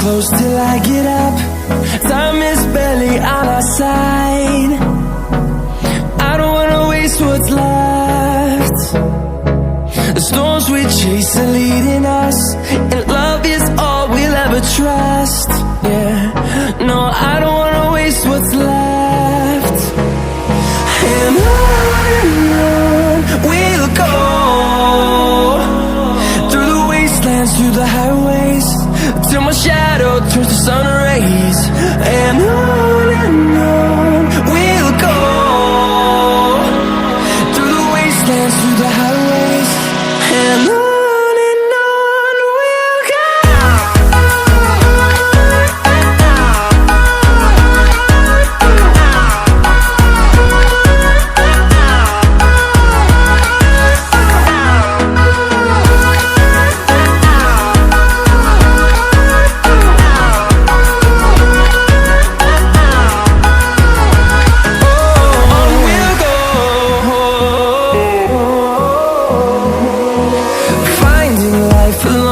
close till I get up. Time is barely on our side. I don't wanna waste what's left. The storms we chase are leading us, and love is all we'll ever trust. Yeah, no, I don't wanna waste what's left. And on we'll go, through the wastelands, through the highways, till my shadow turns to sun rays. And on we'll go, through the wastelands, through the highways, and on we'll go. Finding life alone